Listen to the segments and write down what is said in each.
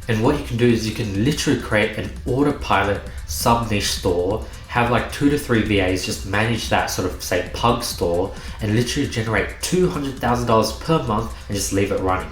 And what you can do is you can literally create an autopilot sub-niche store, have like 2 to 3 VAs just manage that sort of say pug store and literally generate $200,000 per month and just leave it running.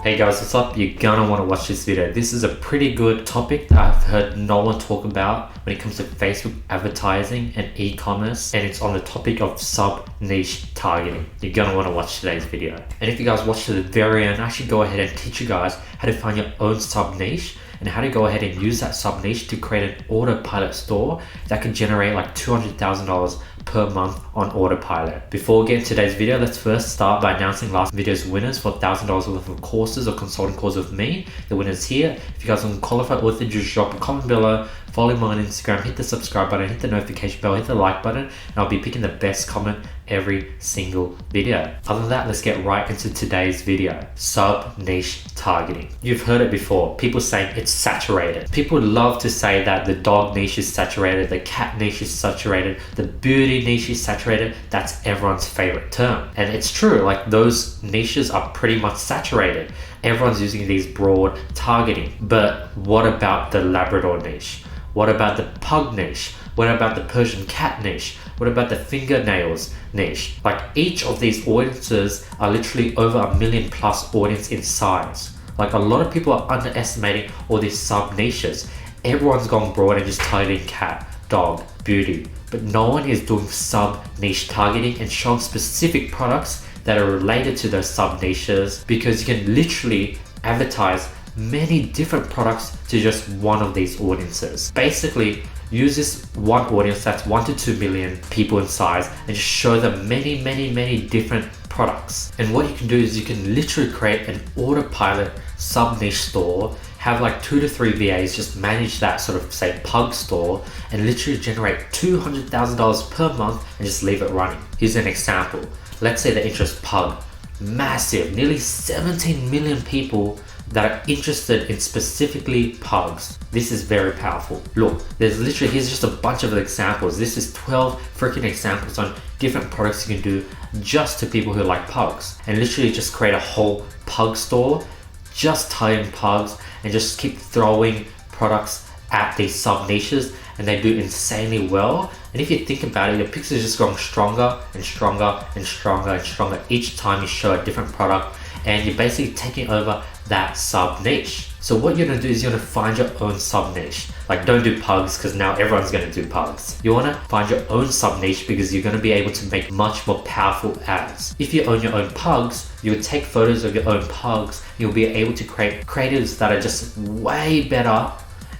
Hey guys, what's up? You're gonna want to watch this video. This is a pretty good topic that I've heard no one talk about when it comes to Facebook advertising and e-commerce, and it's on the topic of sub-niche targeting. You're gonna want to watch today's video. And if you guys watch to the very end, I should go ahead and teach you guys how to find your own sub-niche and how to go ahead and use that sub-niche to create an autopilot store that can generate like $200,000 per month on autopilot. Before we get into today's video, let's first start by announcing last video's winners for $1,000 worth of courses or consulting calls with me. The winner's here. If you guys want to qualify author, just drop a comment below, follow me on Instagram, hit the subscribe button, hit the notification bell, hit the like button, and I'll be picking the best comment every single video. Other than that, let's get right into today's video. Sub-niche targeting. You've heard it before, people saying it's saturated. People love to say that the dog niche is saturated, the cat niche is saturated, the beauty niche is saturated. That's everyone's favorite term. And it's true, like those niches are pretty much saturated. Everyone's using these broad targeting. But what about the Labrador niche? What about the pug niche? What about the Persian cat niche? What about the fingernails niche? Like each of these audiences are literally over 1 million plus audience in size. Like a lot of people are underestimating all these sub niches. Everyone's gone broad and just targeting cat, dog, beauty, but no one is doing sub niche targeting and showing specific products that are related to those sub niches, because you can literally advertise many different products to just one of these audiences. Basically, use this one audience that's 1 to 2 million people in size and just show them many different products. And what you can do is you can literally create an autopilot sub-niche store, have like 2 to 3 VAs just manage that sort of say pug store and literally generate $200,000 per month and just leave it running. Here's an example. Let's say the interest pug, massive, nearly 17 million people that are interested in specifically pugs. This is very powerful. Look, here's just a bunch of examples. This is 12 freaking examples on different products you can do just to people who like pugs, and literally just create a whole pug store, just targeting pugs and just keep throwing products at these sub niches, and they do insanely well. And if you think about it, your pixels is just growing stronger and stronger and stronger and stronger each time you show a different product, and you're basically taking over that sub niche. So what you're gonna do is you're gonna find your own sub niche. Like don't do pugs because now everyone's gonna do pugs. You wanna find your own sub niche because you're gonna be able to make much more powerful ads. If you own your own pugs, you would take photos of your own pugs. You'll be able to create creatives that are just way better,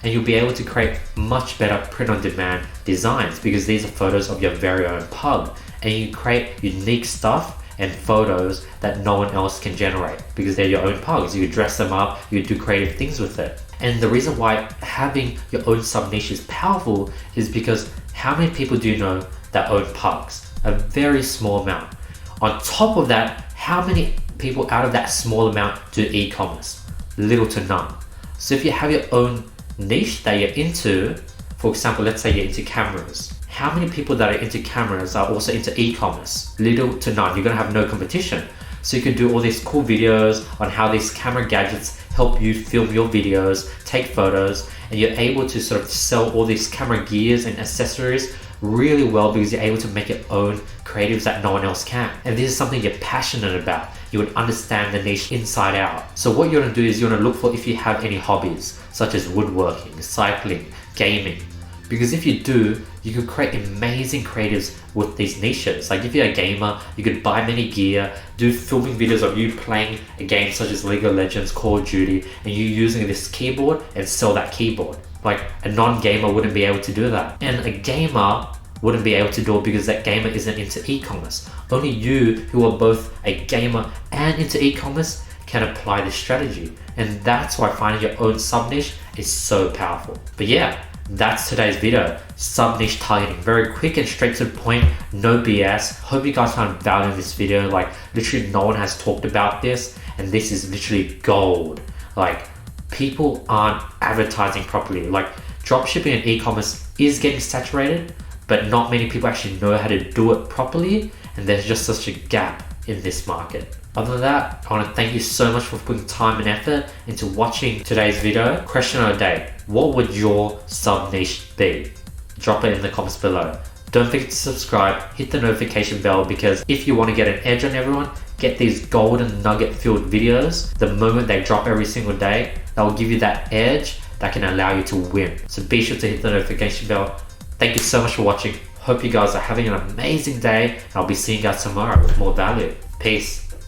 and you'll be able to create much better print-on-demand designs because these are photos of your very own pug, and you create unique stuff and photos that no one else can generate because they're your own pugs. You dress them up, you do creative things with it. And the reason why having your own sub niche is powerful is because how many people do you know that own pugs? A very small amount. On top of that, how many people out of that small amount do e-commerce? Little to none. So if you have your own niche that you're into, for example, let's say you're into cameras. How many people that are into cameras are also into e-commerce? Little to none. You're gonna have no competition. So you can do all these cool videos on how these camera gadgets help you film your videos, take photos, and you're able to sort of sell all these camera gears and accessories really well because you're able to make your own creatives that no one else can. And this is something you're passionate about. You would understand the niche inside out. So what you're gonna do is you're gonna look for if you have any hobbies, such as woodworking, cycling, gaming. Because if you do, you could create amazing creatives with these niches. Like if you're a gamer, you could buy many gear, do filming videos of you playing a game such as League of Legends, Call of Duty, and you using this keyboard and sell that keyboard. Like a non-gamer wouldn't be able to do that. And a gamer wouldn't be able to do it because that gamer isn't into e-commerce. Only you who are both a gamer and into e-commerce can apply this strategy. And that's why finding your own sub-niche is so powerful. But yeah, that's today's video. Sub-niche targeting. Very quick and straight to the point, no BS. Hope you guys found value in this video. Like literally no one has talked about this, and this is literally gold. Like people aren't advertising properly. Like dropshipping and e-commerce is getting saturated, but not many people actually know how to do it properly, and there's just such a gap in this market. Other than that, I want to thank you so much for putting time and effort into watching today's video. Question of the day: what would your sub niche be? Drop it in the comments below. Don't forget to subscribe, hit the notification bell, because if you want to get an edge on everyone, get these golden nugget filled videos the moment they drop every single day. That will give you that edge that can allow you to win. So be sure to hit the notification bell. Thank you so much for watching. Hope you guys are having an amazing day. I'll be seeing you guys tomorrow with more value. Peace.